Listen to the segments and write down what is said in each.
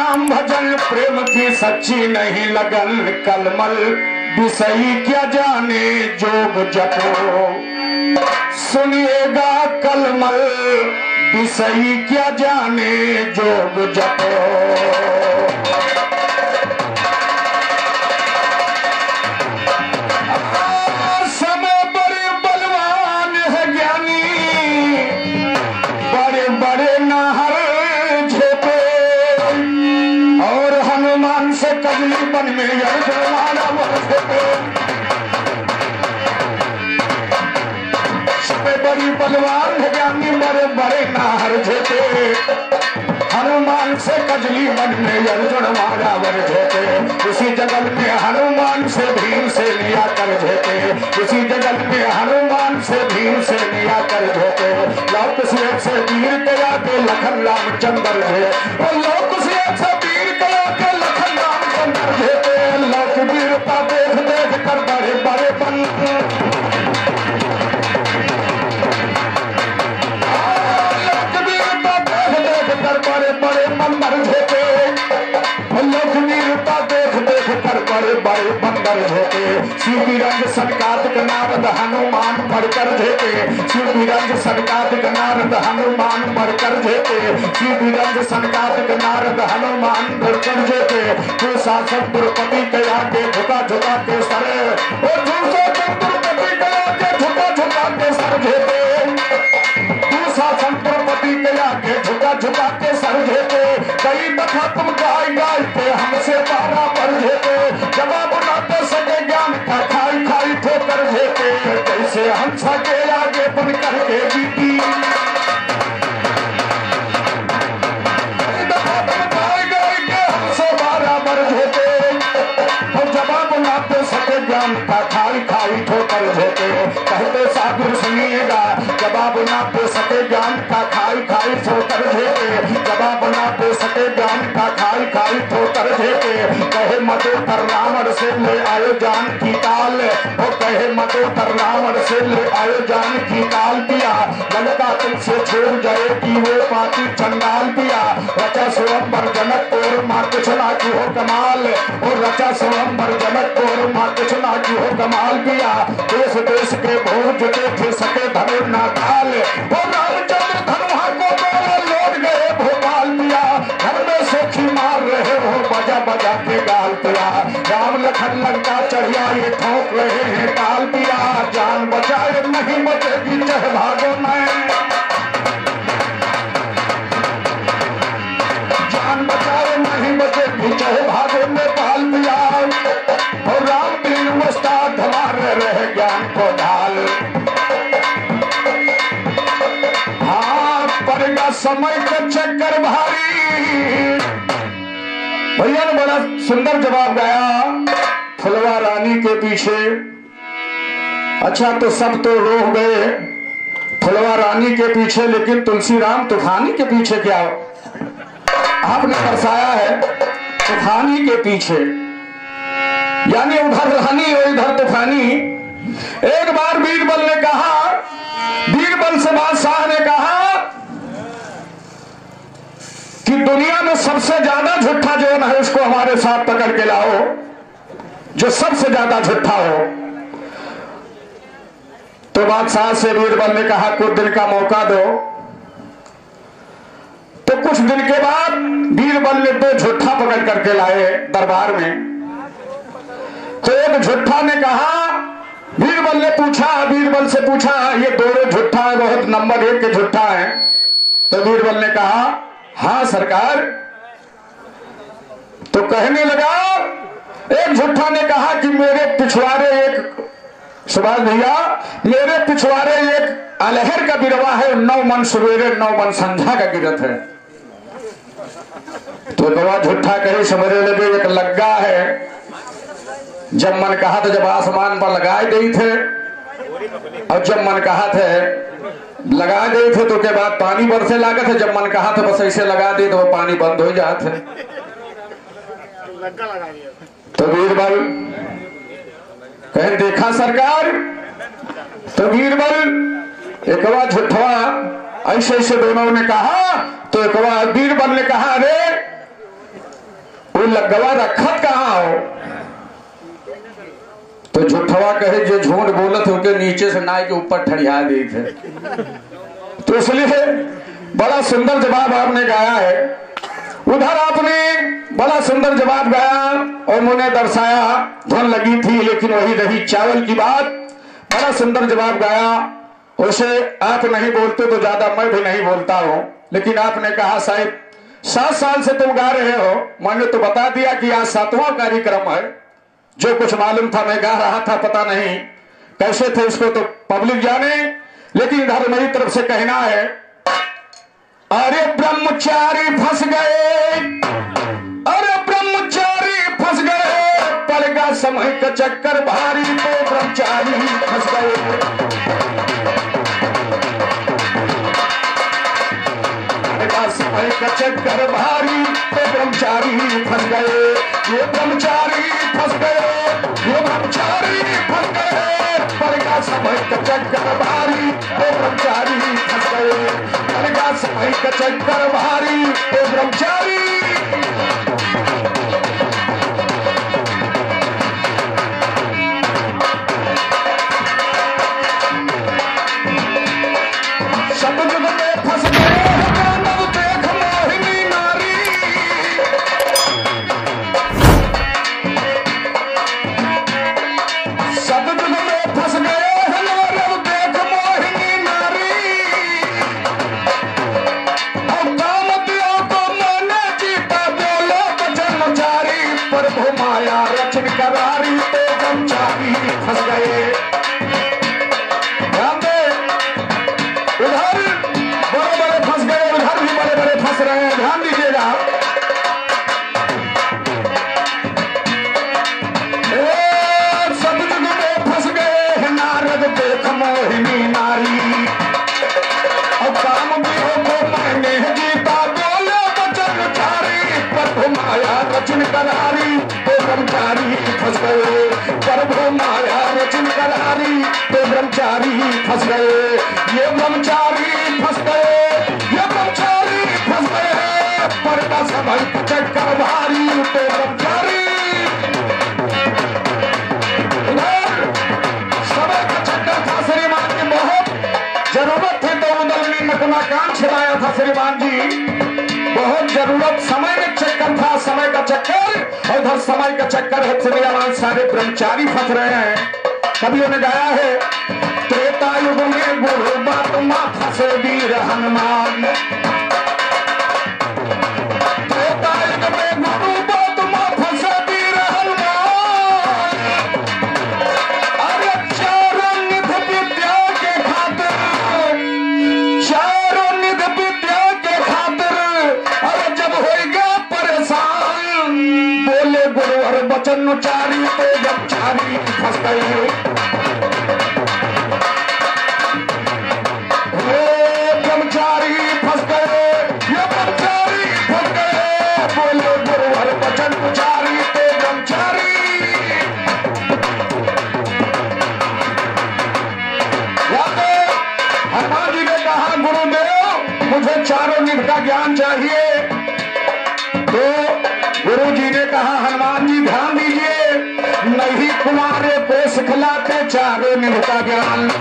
नाम भजन प्रेम की सच्ची नहीं लगन, कलमल विषयी क्या जाने जोग जपो। सुनिएगा कलमल विषयी क्या जाने जोग जपो। समय बड़े बलवान है ज्ञानी, बड़े बड़े नाहर झेपे, और हनुमान से कजली बन में यज्ञमाला झेपे। बड़ी बलवान है ज्ञानी, बड़े बड़े नाहर झेपे, हनुमान से कजली बन में अर्जुन मारा वर झेपे। इसी जगत में हनुमान से भीम से लिया कर झेपे, इसी जगत में हनुमान से भीम से लिया कर झेपे। लोक से वीर कया के लखन रामचंद्र झेपे, लोक से वीर कया के लखन रामचंद्र झेपे। लोक वीरता देख देख कर बड़े बड़े बन, बड़े बड़े बंदर झेपे। लोक वीरता देख देख कर बड़े बड़े बंदर झेपे। शिव रंग सनकादिक नारद हनुमान बढ़कर झेपे, शिव रंग सनकादिक नारद हनुमान बढ़कर झेपे, शिव रंग सनकादिक नारद हनुमान बढ़कर झेपे। तू शासन द्रौपदी के आगे झुका झुका के सर, वो द्रौपदी के आगे झुका झुका के सर झेपे। तू शासन द्रौपदी के आगे झुका झुका के सर झेपे। कई दफा तुम गाय गाय पे हमसे पारा पर झेपे, जवाब ना दे सके ज्ञान का खाई खाई ठोकर झेपे। कैसे हंस के आगे बन करके बीती, कई दफा तुम गाय गाय के हमसे बराबर झेपे, और जवाब ना दे सके ज्ञान का खाई खाई ठोकर झेपे। कहते साधु सुनिएगा, जवाब ना दे सके ज्ञान का खाई खाई ठोकर झेपे, जवाब ना दे सके ज्ञान का खाई खाई ठोकर झेपे। कहे मधुकर रावण से ले आयो जान की काल, वो कहे मधुकर रावण से ले आयो जान की काल पिया। लंका तुमसे छोड़ जाएगी वो पापी चंडाल पिया। रचा स्वयंवर जनक और माँ कृष्णा की हो कमाल, और रचा स्वयंवर जनक और माँ कृष्णा की हो कमाल पिया। देश देश के भोज देख सके धनुर ना काल, वो रामचंद्र धनुहा को लौट गए भोपाल पिया। घर में सोखी मार रहे हो बजा बजा के गाल पिया। राम लखन लंका चढ़िया ये ठोक रहे हैं ताल पिया। जान बचाए नहीं बचेगी चाहे भागो मैं, जान बचाए नहीं बचेगी चाहे भागो में पाल पिया। और राम तीन मुस्ताद हमारे रहे ज्ञान को ढाल। हाँ पड़ेगा समय का चक्कर भारी। भैया ने बड़ा सुंदर जवाब गाया, फुलवा रानी के पीछे। अच्छा तो सब तो रोक गए फुलवा रानी के पीछे, लेकिन तुलसी राम तूफानी के पीछे क्या आपने दर्शाया है? तूफानी के पीछे यानी उधर रानी और इधर तूफानी। एक बार बीरबल ने कहा, बीरबल से बादशाह ने कहा कि दुनिया में सबसे ज्यादा झूठा जो है उसको हमारे साथ पकड़ के लाओ, जो सबसे ज्यादा झूठा हो। तो बादशाह से बीरबल ने कहा कुछ दिन का मौका दो। तो कुछ दिन के बाद बीरबल ने दो झूठा पकड़ करके लाए दरबार में। तो एक झूठा ने कहा, बीरबल ने पूछा, बीरबल से पूछा ये दोनों झूठा है, बहुत नंबर 1 के झूठा है? तो बीरबल ने कहा हाँ सरकार। तो कहने लगा, एक झूठा ने कहा कि मेरे पिछवाड़े एक, सुभाष भैया मेरे पिछवाड़े एक अलहर का बिरवा है, 9 मन सवेरे 9 मन संध्या का गिरत है। तो गवा झूठा कहे समझने लगे एक लग्गा है, जब मन कहा था जब आसमान पर लगाए गई थे, और जब मन कहा थे लगा गए थे तो के बाद पानी बरसे लागत है, जब मन कहा था बस ऐसे लगा दे तो वो पानी बंद हो जाते। तो बीरबल कहे देखा सरकार। तो बीरबल एक बार झूठवा ऐसे ऐसे दोनों ने कहा। तो एक बार बीरबल ने कहा अरे लगवा रखत कहाँ हो? तो झूठवा कहे जो झूठ बोलत होके नीचे से नाई के ऊपर ठड़िया दी थे। तो इसलिए बड़ा सुंदर जवाब आपने गाया है। उधर आपने बड़ा सुंदर जवाब गाया और मुझे दर्शाया, धुन लगी थी लेकिन वही रही चावल की बात। बड़ा सुंदर जवाब गाया, उसे आप नहीं बोलते तो ज्यादा मैं भी नहीं बोलता हूं। लेकिन आपने कहा साहब 7 साल से तुम गा रहे हो, मैंने तो बता दिया कि आज 7वां कार्यक्रम है। जो कुछ मालूम था मैं गा रहा था, पता नहीं कैसे थे इसको तो पब्लिक जाने। लेकिन इधर मेरी तरफ से कहना है, अरे ब्रह्मचारी फंस गए, अरे ब्रह्मचारी फंस गए, पड़ेगा समय का चक्कर भारी तो ब्रह्मचारी फंस गए। समय का चक्कर भारी तो ब्रह्मचारी फंस गए, ये ब्रह्मचारी फंस गए, ये ब्रह्मचारी फंस गए, पड़ेगा समय का चक्कर भारी तो ब्रह्मचारी फंस गए, पड़ेगा समय का चक्कर भारी तो ब्रह्मचारी। सतयुग में फंस गए करारी तो ब्रह्मचारी फंस गए। ध्यान दे, उधर बड़े बड़े फंस गए, उधर भी बड़े बड़े फंस रहे हैं, ध्यान दीजिएगा। सतयुग में फंस गए हैं नारद देख मोहिनी नारी, और काम भी को मैंने जीता बोले बचन चारी, पर माया रचन करारी तो ब्रह्मचारी फंस गए, प्रभु माया रचन करारी तो ब्रह्मचारी फंस गए, ये ब्रह्मचारी फंस गए, ये ब्रह्मचारी फंस गए, पड़ता समय चक्कर भारी तो ब्रह्मचारी। समय का चक्कर था श्रीमान की, बहुत जरूरत थी तो उदल ने अपना काम छिड़ाया था श्रीमान जी, बहुत जरूरत समय में चक्कर था, समय का चक्कर। और उधर समय का चक्कर है, श्रीमान सारे ब्रह्मचारी फंस रहे हैं। कवियों ने गाया है, त्रेता युग में गुरु बात मां फंसे वीर हनुमान, त्रेता युग में गुरु बात मां फंसे वीर हनुमान, अरे चारों निध विद्या के खातिर, चारों निध विद्या के खातिर, अरे जब होएगा परेशान, बोले गुरु और बचन उचारी तो ब्रह्मचारी फंस गए। ब्रह्मचारी फंस गए, ये ब्रह्मचारी फंस गए, बोले गुरु और बचन उचारी तो ब्रह्मचारी। हनुमान जी ने कहा गुरुदेव मुझे चारों निध का ज्ञान चाहिए। तो गुरु जी ने कहा हनुमान जी ध्यान दीजिए, नहीं कुमारे को सिखलाते चारों निध का ज्ञान,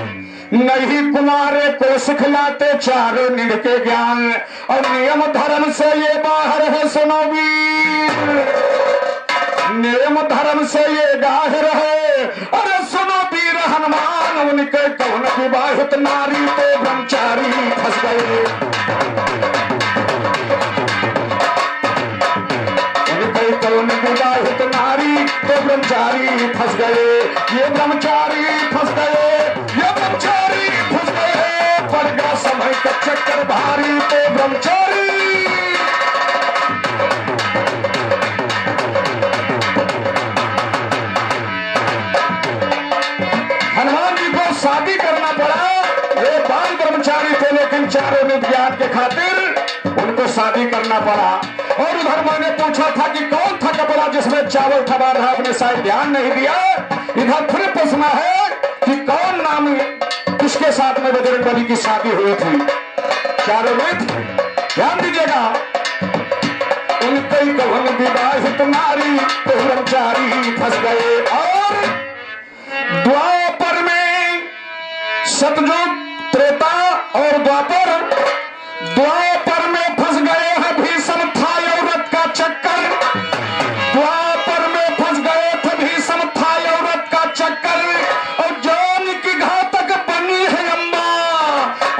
नहीं कुमारे को सिखलाते चारों निध के ज्ञान, और नियम धर्म से ये बाहर है सुनो वीर, नियम धर्म से ये बाहर है, अरे सुनो वीर हनुमान, उनके कौन विवाहित नारी तो ब्रह्मचारी फंस गए, उनके कौन विवाहित नारी तो ब्रह्मचारी फंस गए, ये ब्रह्मचारी फंस गए, ये ब्रह्मचारी फंस गए, पड़ गया समय का चक्कर भारी तो ब्रह्मचारी। हनुमान जी को शादी करना पड़ा, वे बाल ब्रह्मचारी थे लेकिन चारों निध ज्ञान के खातिर उनको शादी करना पड़ा। और उधर मैंने पूछा था कि कौन था कपड़ा जिसमें चावल थमा रहा, आपने शायद ध्यान नहीं दिया। इधर फिर प्रश्न है कि कौन नाम किसके साथ में बजरंगबली की शादी हुई थी, चारों निध। ध्यान दीजिएगा, सुन कई कवन विवाहित नारी तो ब्रह्मचारी फंस गए। और द्वापर में सतयुग त्रेता और द्वापर में फंस गए हैं भीषम था औरत का चक्कर। द्वापर में फंस गए थे भीषम था औरत का चक्कर। और जान की घातक बनी है अम्मा।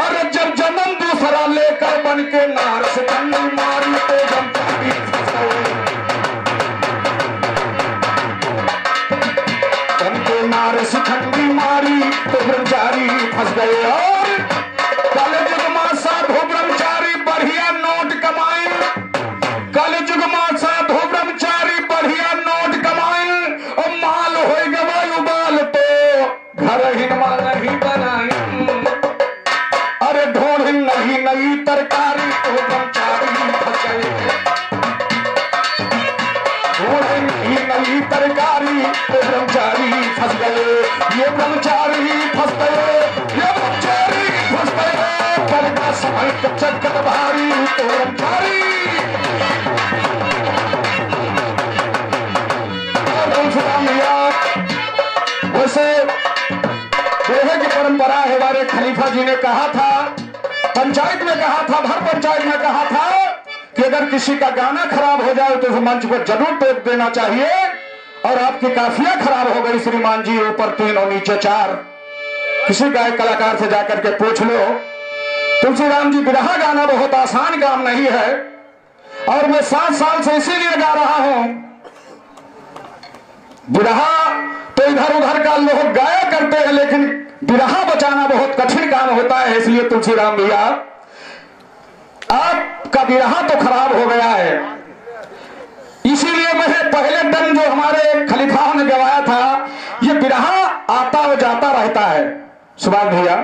और जब जन्म दूसरा लेकर बन के नार से कन्नी मारी तो ब्रह्मचारी फंस गए। बन के नार से कन्नी मारी तो ब्रह्मचारी फंस गए। और कलयुग में साधु ब्रह्मचारी बढ़िया नोट कमाए। कलयुग में साधु ब्रह्मचारी बढ़िया नोट कमाए। और माल हो गवाय उबाल तो घर ही नहीं बनाए। अरे ढोल नहीं नई तरकारी तो ब्रह्मचारी फंस गए। ढोल नहीं नई तरकारी तो ब्रह्मचारी फंस गए। ये ब्रह्मचारी फंस गए। ये ब्रह्मचारी फंस गए। करना समय का चक्कर भारी तो ब्रह्मचारी। वैसे दोहे की परंपरा है। हमारे खलीफा जी ने कहा था, पंचायत में कहा था, भर पंचायत में कहा था कि अगर किसी का गाना खराब हो जाए तो उस मंच पर जरूर टोक देना चाहिए। और आपकी काफिया खराब हो गई श्रीमान जी, ऊपर 3 और नीचे 4। किसी गायक कलाकार से जाकर के पूछ लो। तुलसीराम जी, बिरहा गाना बहुत आसान काम नहीं है। और मैं 7 साल से इसीलिए गा रहा हूं। बिरहा तो इधर उधर का लोग गाया करते हैं, लेकिन बिरहा बचाना बहुत कठिन काम होता है। इसलिए तुलसीराम भैया, आपका बिरहा तो खराब हो गया है। इसीलिए मैंने पहले दिन जो हमारे खलीफाओं ने गवाया था, ये बिरहा आता और जाता रहता है सुभाष भैया।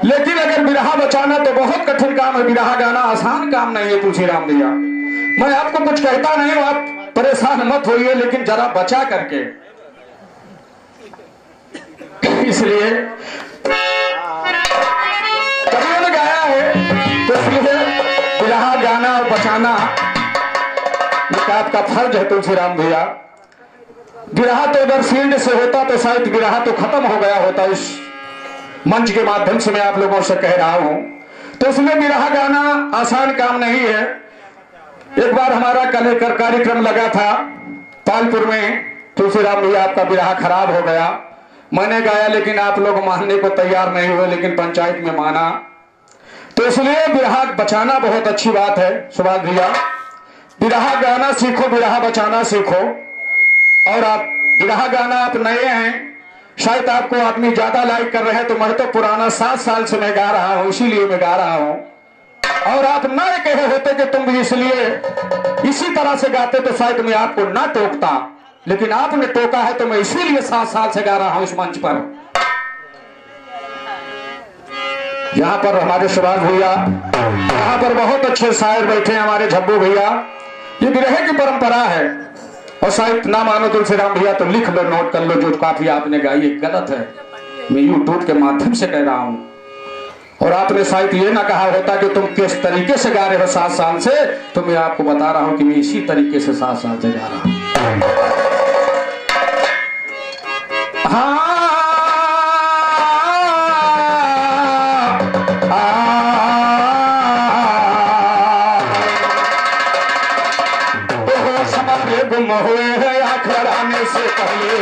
लेकिन अगर बिरहा बचाना तो बहुत कठिन काम है। बिरहा गाना आसान काम नहीं है तुलसीराम भैया। मैं आपको कुछ कहता नहीं हूं, आप परेशान मत होइए, लेकिन जरा बचा करके। इसलिए कवियों ने गाया है, तो इसलिए बिरहा गाना और बचाना आपका फर्ज है तुलसीराम भैया। बिरहा तो अगर फील्ड से होता तो शायद बिरहा तो खत्म हो गया होता। इस मंच के माध्यम से मैं आप लोगों से कह रहा हूं। तो इसमें बिरहा गाना आसान काम नहीं है। एक बार हमारा कल कार्यक्रम लगा था पालपुर में। तुलसीराम भैया, आपका बिरहा खराब हो गया। मैंने गाया, लेकिन आप लोग मानने को तैयार नहीं हुए, लेकिन पंचायत में माना। तो इसलिए बिरहा बचाना बहुत अच्छी बात है सुभाष भैया। बिरहा गाना सीखो, बिरहा बचाना सीखो। और आप बिरहा गाना, आप नए हैं, शायद आपको आदमी ज्यादा लाइक कर रहे हैं, तो मैं तो पुराना 7 साल से मैं गा रहा हूं, इसीलिए मैं गा रहा हूं। और आप नए कहे होते कि तुम भी इसलिए इसी तरह से गाते तो शायद मैं आपको ना टोकता, लेकिन आपने टोका है तो मैं इसीलिए 7 साल से गा रहा हूं इस मंच पर। यहाँ पर हमारे सुभाष भैया, यहाँ पर बहुत अच्छे शायर बैठे हैं हमारे झब्बू भैया। ये बिरहे की परंपरा है। और शायद ना मानो तुलसीराम भैया तो लिख लो, नोट कर लो, जो काफी आपने गाई गलत है। मैं यूट्यूब के माध्यम से कह रहा हूं। और आपने शायद ये ना कहा होता कि तुम किस तरीके से गा रहे हो 7 साल से, तो मैं आपको बता रहा हूं कि मैं इसी तरीके से 7 साल से गा रहा हूं। हाँ, गुम हुए हैं आंख लड़ाने से पहले।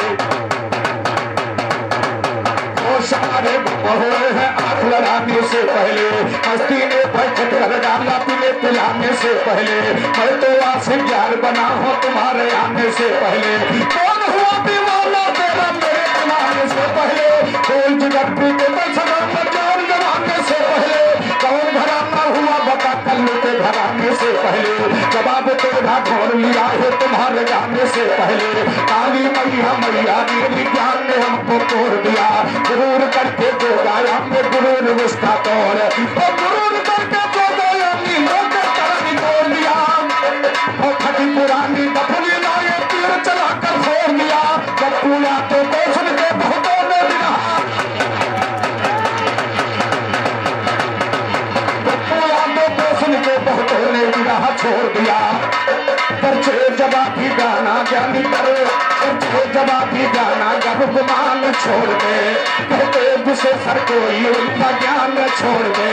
वो सारे गुम हुए हैं आंख लड़ाने से पहले। हस्ती ने बैठक कर डाला पीले पिलाने से पहले। मैं तो आशिक यार बना हूं तुम्हारे आने से पहले। कौन हुआ दीवाना तेरा मेरे बनाने से पहले। कोई जगत के सनम जान जमाने से पहले। कौन घराना हुआ बता कल्लू के घराने से पहले। जवाब तेरा ढोल लिया है तुम्हारे जाने से पहले। काली मैया मैया मेरी ज्ञान ने हमको तोड़ दिया। गुरूर करके जो गाया हमने गुरूर उसका तोड़। और गुरूर करके जो गाया नीलों के तरह तोड़ दिया। और खटी पुरानी दफली लाए तीर चलाकर फोड़ दिया। जब पूरा तो सुन के बहुतों ने दिया। जब पूरा तो सुन के बहुतों ने दिया। छोड़ दिया। पर्चे जवाबी गाना ज्ञानी करे, पर्चे जवाबी गाना जब गुमान छोड़ दे, कहते जिसे सर कोई उनका ज्ञान छोड़ दे।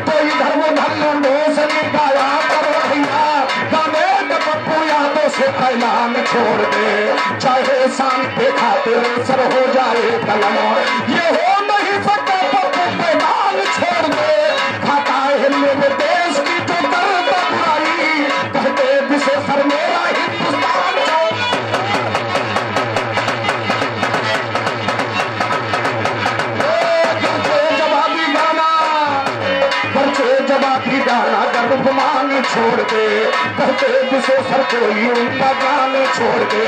तो इधर उधर लोगों से निकाया करो भैया, गाने के पप्पू यादों से ऐलान छोड़ दे। चाहे शाम पे खातिर सर हो जाए कलम, ये हो नहीं सकता पप्पू मैदान छोड़ दे। खाता है मेरे देश की जो करता बुराई, कहते जिसे सर मेरा हिंदुस्तान जवाबी गाना, पर्चे जवाबी गाना जब गुमान छोड़ दे, कहते जिसे सर कोई उनका ज्ञान छोड़ दे।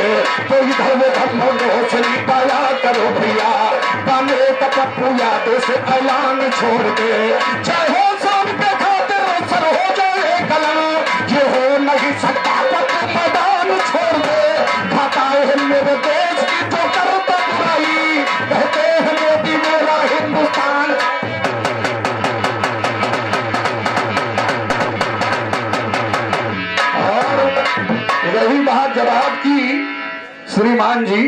तो इधर उधर लोगों से निकाला करो भैया, गाने का पप्पू यादों से ऐलान छोड़ दे। चाहे शाम पे खातिर सर हो जाए कलम, ये हो नहीं सकता पप्पू मैदान छोड़ दे। खाता है मेरे देश की जो करता बुराई, कहते हैं मोदी मेरा हिंदुस्तान। यही बात जवाब की श्रीमान जी,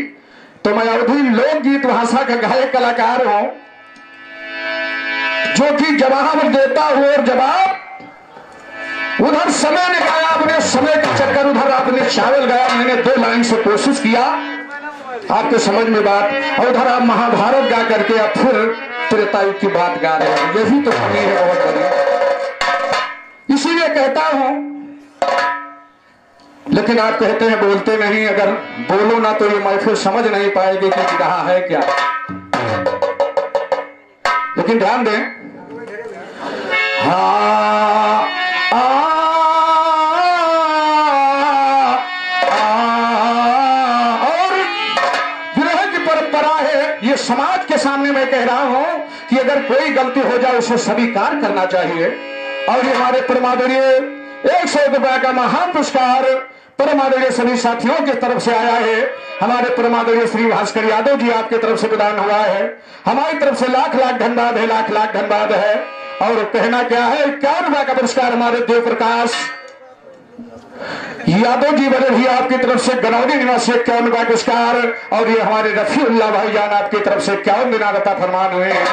तो मैं अवधि लोकगीत भाषा का गायक कलाकार हूं, जो कि जवाब देता हूं और जवाब उधर समय ने गाया, अपने समय का चक्कर उधर आपने चावल गाया। मैंने 2 लाइन से कोशिश किया आपके समझ में बात, और उधर आप महाभारत गा करके आप फिर त्रेतायुग की बात गा रहे हैं। यही तो कमी है बहुत बड़ी, इसीलिए कहता हूं। लेकिन आप कहते हैं बोलते नहीं, अगर बोलो ना तो ये महफिल समझ नहीं पाएगी कि रहा है क्या। लेकिन ध्यान दें, हाँ और विरह की परंपरा है। ये समाज के सामने मैं कह रहा हूं कि अगर कोई गलती हो जाए उसे स्वीकार करना चाहिए। और ये हमारे परमादरणीय 100 रुपए का महान पुरस्कार परमादरणीय सभी साथियों की तरफ से आया है। हमारे परमादरणीय श्री भास्कर यादव जी आपकी तरफ से प्रदान हुआ है। हमारी तरफ से लाख लाख धन्यवाद है, लाख लाख धन्यवाद है। और कहना क्या है, 51 रुपए का पुरस्कार हमारे देव प्रकाश यादव जी बने भी आपकी तरफ से गनौरी निवासी 51 रुपए पुरस्कार। और ये हमारे रफीउल्लाह भाईजान आपकी तरफ से 51 दिनारता फरमान हुए हैं।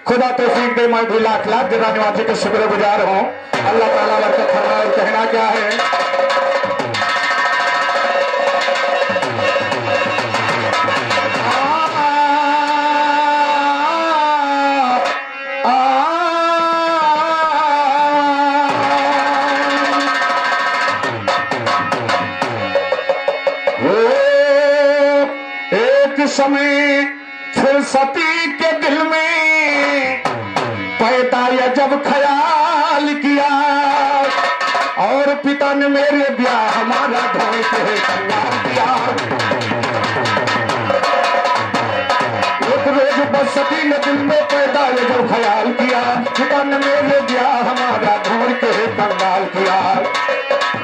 खुदा तौफीक दे, मैं भी लाख लाख जरा निवासी के शुक्रगुजार हूं। अल्लाह ताला बरकत फरमाए। और कहना क्या है, समय फिर सती के दिल में पैदा या जब ख्याल किया, और पिता ने मेरे ब्याह हमारा धोए के किया। एक रोज बस सती ने दिल में पैदा या जब ख्याल किया, पिता ने मेरे ब्याह हमारा धोए के कंगाल किया।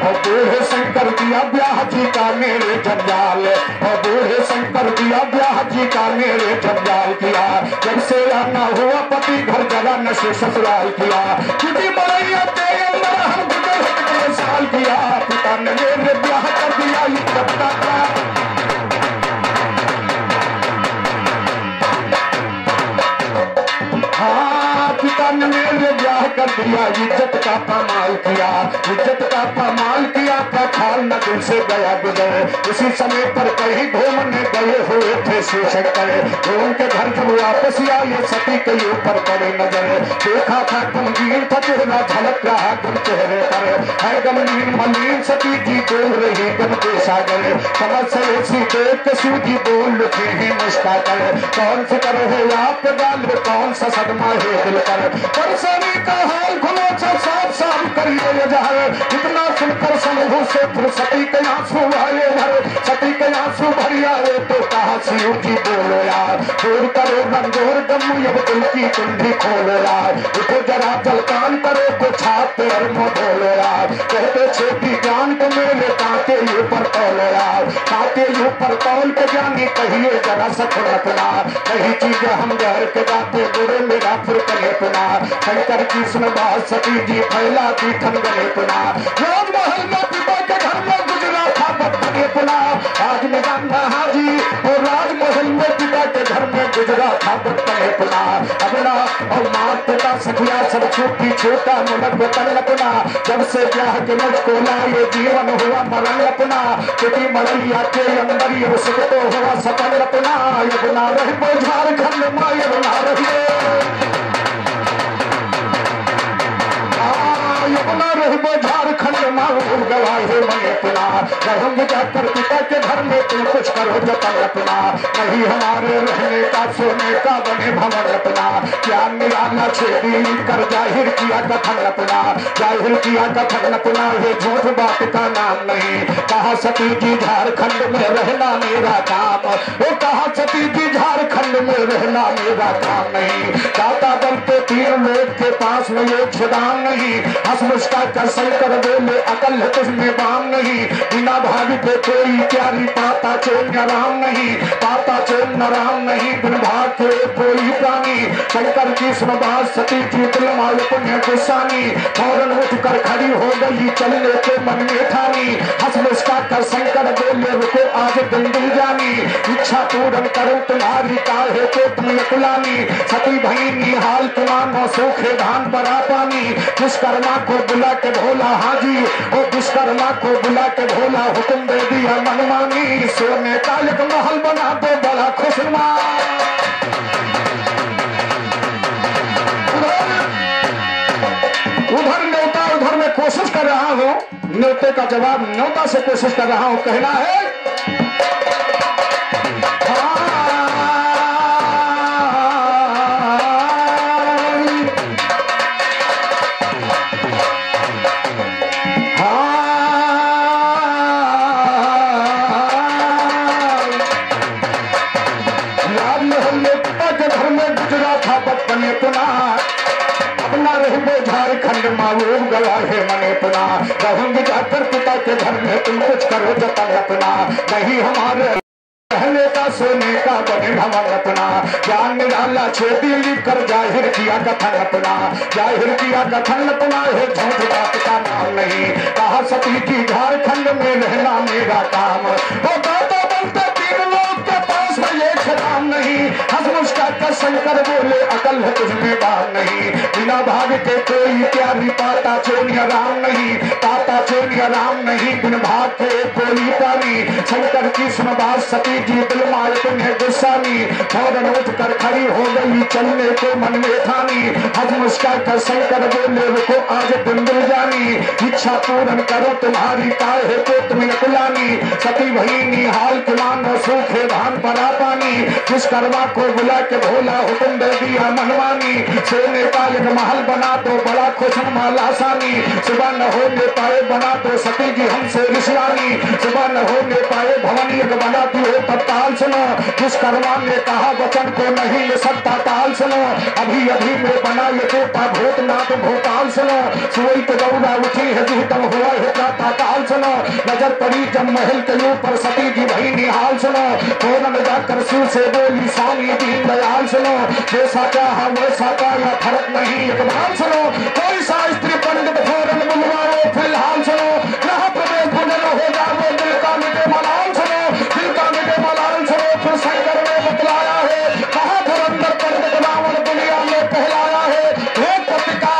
और बूढ़े शंकर दिया ब्याह जी का मेरे जंजाल, और बूढ़े शंकर दिया ब्याह जी का मेरे जंजाल किया। जब से आना हुआ पति घर जरा नशे ससुराल किया, किसी मरैया तेरे अंदर हम गुजर साल किया। पिता ने मेरे ब्याह कर दिया इज्जत का, हाँ पिता ने मेरे ब्याह कर दिया, इज्जत का पामाल किया, इज्जत का पामाल किया। खाल न दिल से गया गुजर, इसी समय पर कहीं घूमने गए हुए थे शिवशंकर। घूम के घर जब वापस आए सती के ऊपर पड़े नजर, देखा था गमगीन था चेहरा झलक रहा गुम चेहरे पर, है गमगीन मलिन सती जी बोल रही गम के सागर। समझ से ऐसी देख के शिव जी बोल उठे हैं मुस्का कर, कौन सी कर है आप गाल कौन सा सदमा है दिल पर। परेशानी का हाल खुलो साफ साफ करिए जहर, इतना सुनकर समूह से फिर सती के आंसू आए भर, सती के आंसू भर आए तो कहा सी उठी बोलो यार, दूर करो रंगोर गम अब दिल की कुंडी खोलो यार, उठो जरा जलकान करो को छाप पे और मुंह धोलो यार। कहते छेती जान को मेरे कांटे ऊपर तौलोया काटे ऊपर तौल के जानी कहिए जरा सखुन अपना कही चीज हम घर के गाते गुरु मेरा फिर कने पुना शंकर कृष्ण बात सती जी फैला पीठन गले पुना राजमहल में पिता के घर में गुजरा था बने पुना आज निजाम हाजी और राजमहल में पिता के घर में गुजरा था बने पुना अपना और माँ पिता सखिया सब छूटी छोटा मुलक बतन अपना जब से ब्याह के मुझको लाए जीवन हुआ मरण अपना किसी मरैया के अंदर ये सुख तो हुआ सपन अपना यमुना रही झारखंड माँ यमुना रही यमुना रही झारखंड माँ गवाहे मने पुना रहूंगी जाकर पिता के घर में तुम कुछ करो जतन अपना नहीं हमारे रहने का सोने का बने भवन अपना क्या निराला छेदी कर जाहिर किया कथन अपना जाहिर किया कथन अपना ये झूठ बात का नाम नहीं कहा सती जी झारखंड में रहना मेरा काम वो कहा सती जी झारखंड में रहना मेरा काम नहीं दाता दल के 3 लोग के पास में ये छुदान नहीं हंस मुस्का कर शंकर बोले अकल है तुझमें बाम नहीं बिना भाभी पे कोई प्यारी पाता चोन राम नहीं पाता चोन राम नहीं बिन भाग के कोई प्राणी शंकर की सुनबाज सती जी दिल मालूम है गुस्सानी फौरन उठ कर खड़ी हो गई चलने के मन में ठानी हंस मुस्का कर शंकर बोले रुको आज दिल जानी इच्छा पूर्ण करो तुम्हारी काहे को तुम यकुलानी सती भई हाल तुम्हारा सूखे धान बरा पानी विश्वकर्मा को बुला के भोला हाजी और विश्वकर्मा को बुला के भोला हुक्म दे दिया मनमानी सोने का एक महल बना दो बड़ा खुशनुमा उधर न्योता उधर मैं कोशिश कर रहा हूं न्योते का जवाब न्योता से कोशिश कर रहा हूं कहना है गवाहे मने पुना रहूंगी जाकर पिता के घर में तुम कुछ करो जतन अपना नहीं हमारे रहने का सोने का बने भवन अपना ज्ञान निराला छेदी लिख कर जाहिर किया कथन अपना जाहिर किया कथन अपना है झूठ बात का नाम नहीं कहा सती जी झारखंड में रहना मेरा काम वो दाता बनते 3 लोग के पास में ये छलाम नहीं हंस मुस्का कर शंकर बोले अकल है तुझमें बात नहीं बिना भाग के कोई प्यारी पाता चोनिया राम नहीं पाता चोनिया राम नहीं बिन भाग के कोई प्राणी शंकर की सुनबाज सती जी दिल मार तुम्हें गुस्सानी फौरन उठ कर खड़ी हो गई चलने को मन में ठानी हज मुस्का कर शंकर बोले रुको आज दिन जानी इच्छा पूर्ण करो तुम्हारी काहे को तुम यकुलानी सती भई हाल कुलान सूखे धान परा पानी विश्वकर्मा को बुला के भोला हुक्म दे दिया मनमानी सोने का एक महल बना दो बड़ा खुशनुमा लासानी सुबह न होने पाए बना दो सती जी हमसे रिश्वानी सुबह न होने पाए भवन एक बनाती हो तब ताल सुनो विश्वकर्मा ने कहा वचन को नहीं ले सकता ताल सुनो अभी अभी में बना ये टोटा भूतनाथ भोपाल सुनो सोई तो गौरा उठी है जुहतम हुआ है प्राता काल सुनो नजर पड़ी जब महल के ऊपर सती जी भई निहाल सुनो फौरन जाकर सिर से बोली स्वामी दीन दयाल सुनो जैसा चाहा वैसा पाया फर्क नहीं एक बात सुनो कोई सा स्त्री पंडित फौरन बुलवाओ फिलहाल सुनो यहाँ प्रदेश भजन हो जाओ दिल का मिटे मलाल सुनो दिल का मिटे मलाल सुनो फिर शंकर ने बतलाया है कहा धुरंधर पंडित रावण दुनिया में कहलाया है एक पत्रिका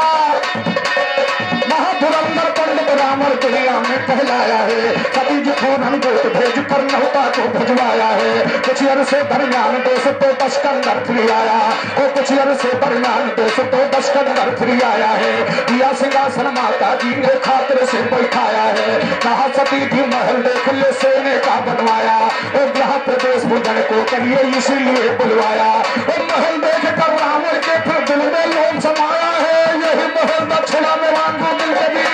महाधुरंधर पंडित रावण दुनिया में कहलाया है सती जी फौरन को भेज कर नौता को भिजवाया है कुछ अरसे दरमियान दोस्त तो बशकंदर फिर आया वो कुछ अरसे दरमियान दोस्त तो बशकंदर फिर आया है दिया सिंहासन माता जी ने खातिर से बैठाया है कहा सती जी महल देख ले सोने का बनवाया और यहाँ प्रदेश भूजन को करिए इसीलिए बुलवाया और महल देख कर रावण के फिर दिल में लोग समाया है यही महल दक्षिणा में मांगो दिल कभी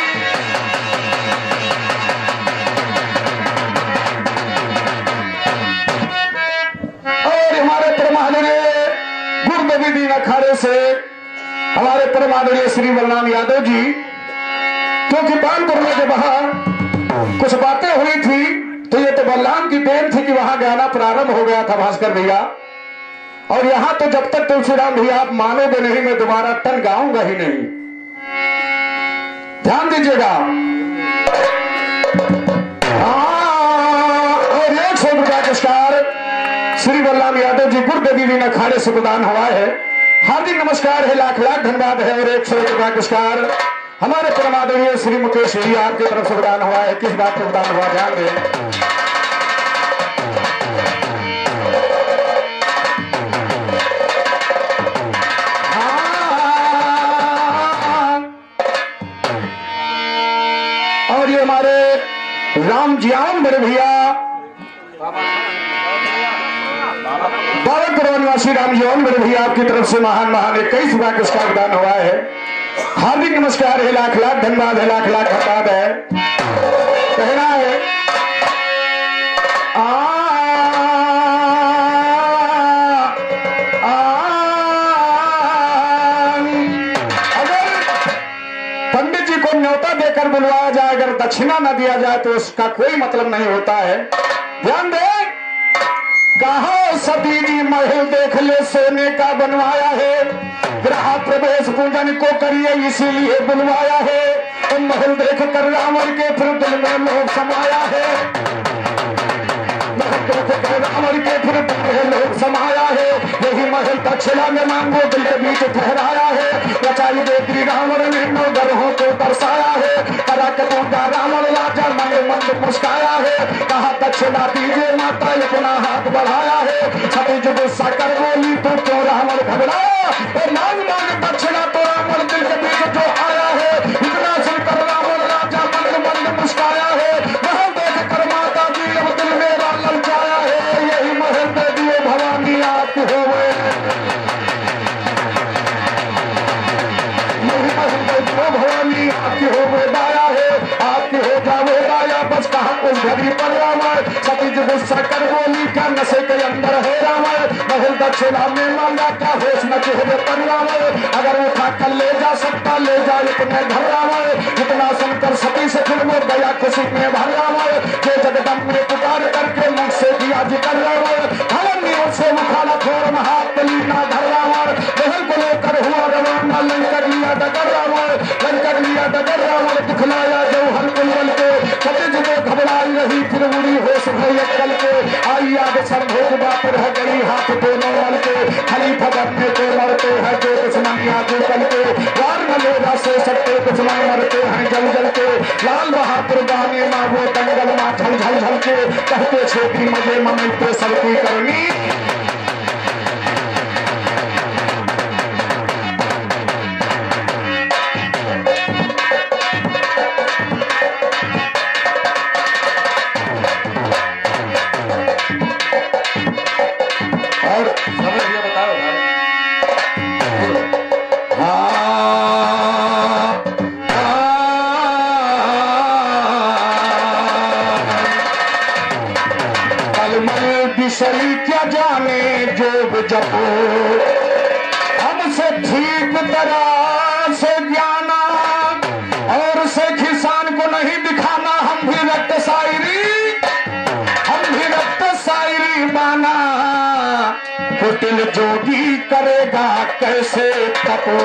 गुरुदेवी अखाड़े से हमारे परमादरणीय श्री बलराम यादव जी क्योंकि बाल करने के बाहर कुछ बातें हुई थी तो ये तो बलराम की देन थी कि वहां गाना प्रारंभ हो गया था भास्कर भैया। और यहां तो जब तक तुलसीराम भैया आप मानोगे नहीं, मैं दोबारा टन गाऊंगा ही नहीं। ध्यान दीजिएगा। और 100 रुपया पुरस्कार श्री बलराम यादव जी गुरुदेवी जी ने अखाड़े से प्रदान हुआ है। हार्दिक नमस्कार है, लाख लाख धन्यवाद है। और 100 रुपया पुरस्कार हमारे परमादरणीय श्री मुकेश जी आपकी तरफ से प्रदान हुआ है। किस बात पर प्रदान हुआ ध्यान दें। और ये हमारे राम जियान बड़े भैया बाबा निवासी राम जीवन बड़े भैया आपकी तरफ से महान महान 21 रुपया पुरस्कार प्रदान हुआ है। हार्दिक नमस्कार है, लाख लाख धन्यवाद है, लाख लाख धन्यवाद है। कहना है अगर पंडित जी को न्योता देकर बुलवाया जाए, अगर दक्षिणा न दिया जाए तो उसका कोई मतलब नहीं होता है। ध्यान दे, कहा सती जी महल देख ले सोने का बनवाया है, ग्रह प्रवेश पूजन को करिए इसीलिए बुलवाया है। तो महल देख कर रावण के फिर दिल में लोग समाया है, रावण के फिर दिल में लोग समाया है। यही महल दक्षिणा में मांगो दिल के बीच ठहराया है। रचाई देवी रावण ने 9 ग्रहों को दर्शाया है, करा के पूजा रावण राजा मन मंद मुस्काया है। कहा दक्षिणा दीजिए माता अपना हाथ बढ़ाया है। छठी जो गुस्सा कर बोली तो क्यों रावण घबराया, मांग मांग दक्षिणा तो रावण दिल के बीच जो आया है। इतना सुनकर रावण राजा मंद मंद मुस्काया है। महल देख कर माता जी अब दिल मेरा ललचाया है। यही महल दे दिए भवानी आप हो गए, यही महल दे दिए भवानी आपकी हो गए दाया है। आपकी हो जावे दाया बस कहा उस घड़ी पर रावण। सती जी गुस्सा कर बोली क्या नशे के अंदर है रावण। महल दक्षिणा में मांगा क्या होश न चेहरे पर रावण। अगर उठा कर ले जा सकता ले जा इतने घर रावण। इतना सुनकर सती से फिर वो गया खुशी में भर रावण। जे जगदम्ब ने पुकार करके मुझसे दिया जिक्र रावण। धर्म से मुखाला थोड़ हाथ लीना धर रावण। महल को लेकर हुआ रवाना लंकर लिया डगर रावण। लंकर लिया डगर रावण दिखलाया जौहर कुंडल के। सती जी को घबराई रही फिर उड़ी होश भई कल के। आई आग संभोग बात रह गई हाथ दोनों मल के। खलीफा बनने को मरते हैं जो दुश्मन आगे कल के। यार मलेरा से सकते दुश्मन मरते हैं जल जल के। लाल बहादुर गाने माँ वो दंगल माँ झल झल झल के। कहते छोटी मजे ममिलते सबकी करनी। सही क्या जाने जोग जपो हमसे ठीक तरह से ज्ञाना। और से किसान को नहीं दिखाना हम भी रक्त शायरी माना। कुटिल जोगी करेगा कैसे तपो।